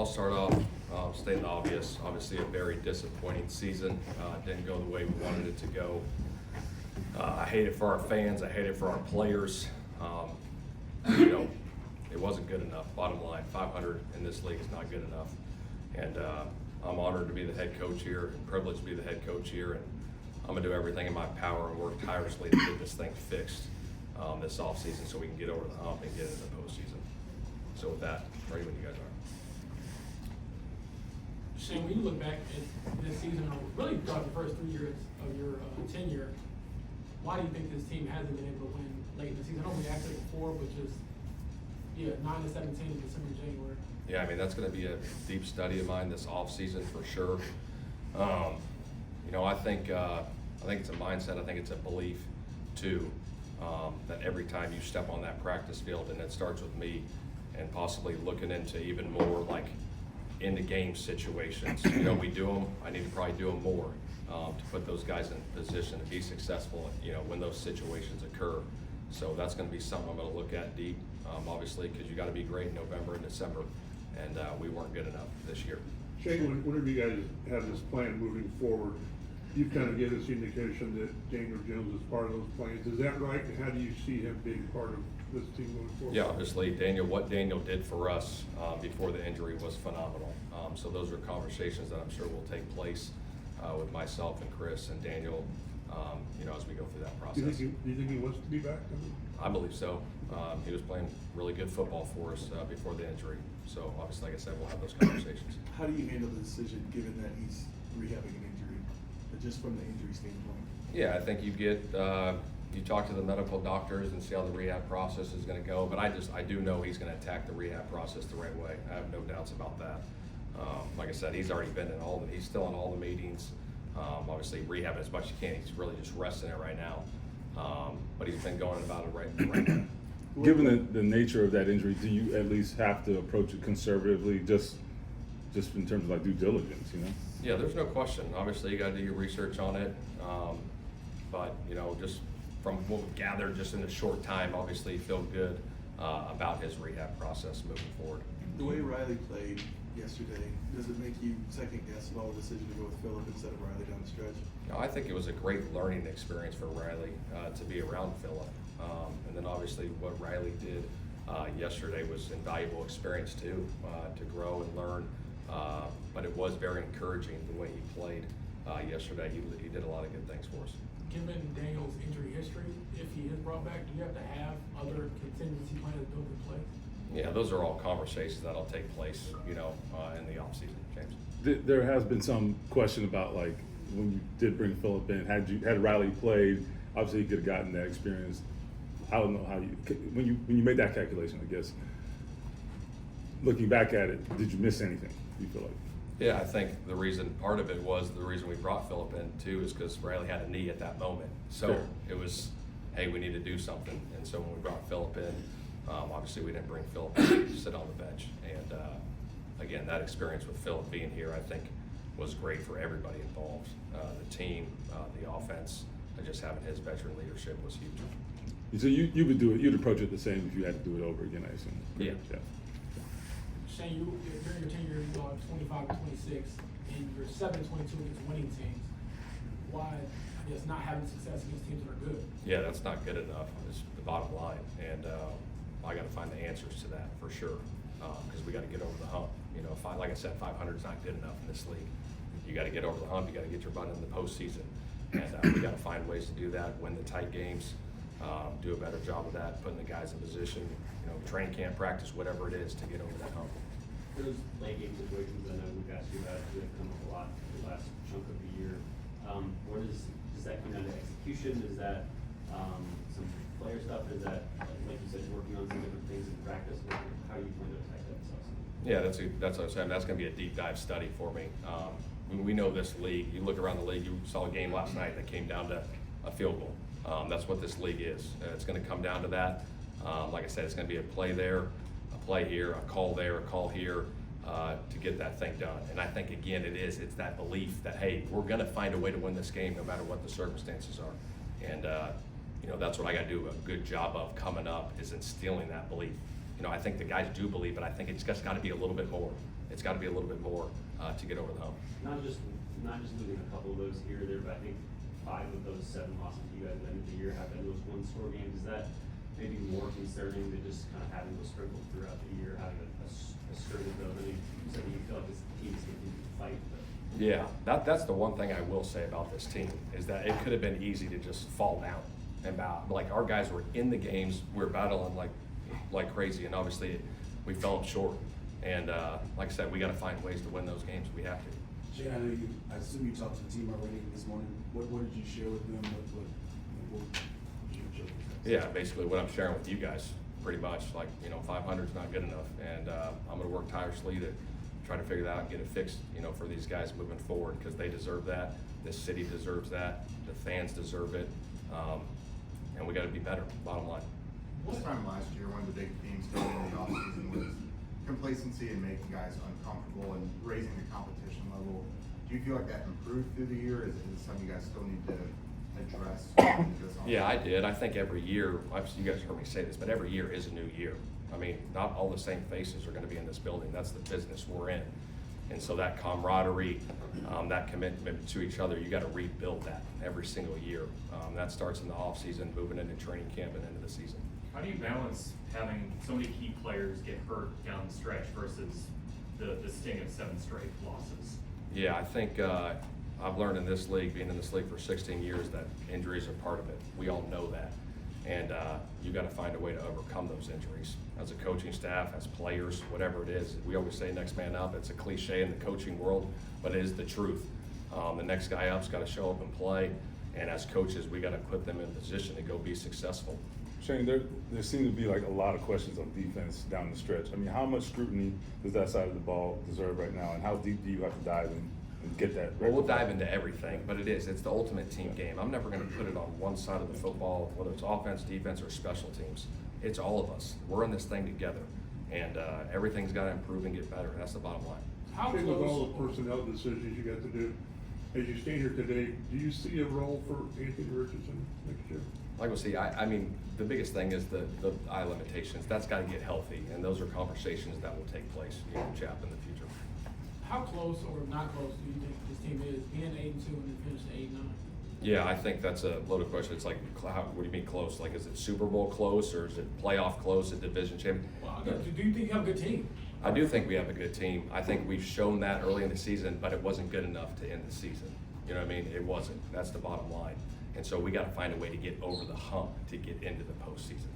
start off stating the obvious. Obviously, a very disappointing season. Didn't go the way we wanted it to go. I hate it for our fans. I hate it for our players. It wasn't good enough. Bottom line, 500 in this league is not good enough. And I'm honored to be the head coach here, and privileged to be the head coach here. And I'm gonna do everything in my power and work tirelessly to get this thing fixed this offseason so we can get over the hump and get into the postseason. So with that, ready when you guys are. Shane, when you look back at this season, or really throughout the first 3 years of your tenure, why do you think this team hasn't been able to win late in the season? I know we asked it before, which is 9-17 in December, January. Yeah, I mean, that's going to be a deep study of mine this offseason for sure. I think it's a mindset. I think it's a belief too, that every time you step on that practice field, and it starts with me, and possibly looking into even more like in the game situations. We do them. I need to probably do them more to put those guys in position to be successful. When those situations occur. So that's going to be something I'm going to look at deep, obviously, because you got to be great in November and December, and we weren't good enough this year. Shane, whenever you guys have this plan moving forward, you kind of give us indication that Daniel Jones is part of those plans. Is that right? And how do you see him being part of this team moving forward? Yeah, obviously, what Daniel did for us before the injury was phenomenal. So those are conversations that I'm sure will take place with myself and Chris and Daniel, as we go through that process. Do you think he wants to be back? I believe so. He was playing really good football for us before the injury. So obviously, like I said, we'll have those conversations. How do you handle the decision given that he's rehabbing an injury, just from the injury standpoint? Yeah, I think you talk to the medical doctors and see how the rehab process is going to go. But I do know he's going to attack the rehab process the right way. I have no doubts about that. Like I said, he's already been in he's still in all the meetings. Obviously, rehabbing as much as he can. He's really just resting it right now. But he's been going about it right now. Given the nature of that injury, do you at least have to approach it conservatively, just in terms of like due diligence, Yeah, there's no question. Obviously, you got to do your research on it. But just from what we've gathered, just in a short time, obviously, you feel good about his rehab process moving forward. The way Riley played yesterday, does it make you second guess at all the decision to go with Phillip instead of Riley down the stretch? I think it was a great learning experience for Riley to be around Phillip. And then obviously what Riley did yesterday was invaluable experience too, to grow and learn. But it was very encouraging the way he played yesterday. He did a lot of good things for us. Given Daniel's injury history, if he is brought back, do you have to have other contingency plans built in place? Yeah, those are all conversations that'll take place, in the offseason, James. There has been some question about like when you did bring Phillip in, had Riley played, obviously he could have gotten that experience. I don't know how when you made that calculation, I guess, looking back at it, did you miss anything, you feel like? Yeah, I think part of it was the reason we brought Phillip in too is because Riley had a knee at that moment. So Sure. It was, hey, we need to do something. And so when we brought Phillip in, obviously we didn't bring Phillip in to sit on the bench. And again, that experience with Phillip being here, I think, was great for everybody involved. The team, the offense, and just having his veteran leadership was huge. So you would do it, you'd approach it the same if you had to do it over again, I assume. Yeah. Shane, during your tenure, you go 25-26, and you're 7-22 against winning teams. Why, not having success against teams that are good? Yeah, that's not good enough. Is the bottom line, and I got to find the answers to that for sure, because we got to get over the hump. Like I said, 500 is not good enough in this league. You got to get over the hump. You got to get your butt in the postseason, and we got to find ways to do that. Win the tight games. Do a better job of that, putting the guys in position, training camp, practice, whatever it is to get over that hump. Those late game situations, I know we've asked you about, they've come up a lot the last chunk of the year. Where does that come down to execution? Is that some player stuff? Is that, like you said, working on some different things in practice? How do you plan to attack that stuff? Yeah, that's what I'm saying. That's going to be a deep dive study for me. We know this league. You look around the league. You saw a game last night that came down to a field goal. That's what this league is. It's going to come down to that. Like I said, it's going to be a play there, a play here, a call there, a call here to get that thing done. And I think, again, it's that belief that, hey, we're going to find a way to win this game no matter what the circumstances are. And, that's what I got to do a good job of coming up, is instilling that belief. I think the guys do believe it. I think it's just got to be a little bit more. It's got to be a little bit more to get over the hump. Not just losing a couple of those here or there, but I think 5 of those 7 losses you guys at the end of the year have been those one-score games. Is that maybe more concerning than just kind of having those sprinkled throughout the year, having a string of those? I mean, so you feel like this team is going to fight, but. Yeah, that's the one thing I will say about this team is that it could have been easy to just fall down and bow. Like our guys were in the games, we were battling like crazy, and obviously we fell short. And like I said, we got to find ways to win those games. We have to. Jay, I assume you talked to the team already this morning. What did you share with them? What did you share with them? Yeah, basically what I'm sharing with you guys, pretty much. Like 500 is not good enough, and I'm going to work tirelessly to try to figure that out and get it fixed. For these guys moving forward, because they deserve that. This city deserves that. The fans deserve it, and we got to be better. Bottom line. This time last year, one of the big themes going into the offseason was complacency and making guys uncomfortable and raising the competition level. Do you feel like that improved through the year? Is it something you guys still need to address? Yeah, I did. I think every year, you guys heard me say this, but every year is a new year. I mean, not all the same faces are going to be in this building. That's the business we're in. And so that camaraderie, that commitment to each other, you got to rebuild that every single year. That starts in the off season, moving into training camp and into the season. How do you balance having so many key players get hurt down the stretch versus the sting of 7 straight losses? Yeah, I think I've learned in this league, being in this league for 16 years, that injuries are part of it. We all know that. And you got to find a way to overcome those injuries. As a coaching staff, as players, whatever it is, we always say next man up. It's a cliche in the coaching world, but it is the truth. The next guy up's got to show up and play. And as coaches, we got to put them in a position to go be successful. Shane, there seem to be like a lot of questions on defense down the stretch. I mean, how much scrutiny does that side of the ball deserve right now, and how deep do you have to dive in and get that? Well, we'll dive into everything, but it's the ultimate team game. I'm never going to put it on one side of the football, whether it's offense, defense, or special teams. It's all of us. We're in this thing together, and everything's got to improve and get better. That's the bottom line. How With all close? the personnel decisions you got to do, as you stand here today, do you see a role for Anthony Richardson next year? Like we'll see, I mean, the biggest thing is the eye limitations. That's got to get healthy, and those are conversations that will take place, Chap, in the future. How close or not close do you think this team is, being 8-2 and then finishing 8-9? Yeah, I think that's a loaded question. It's like, what do you mean close? Like, is it Super Bowl close, or is it playoff close, a division champion? Well, do you think you have a good team? I do think we have a good team. I think we've shown that early in the season, but it wasn't good enough to end the season. You know what I mean? It wasn't. That's the bottom line. And so we got to find a way to get over the hump to get into the postseason.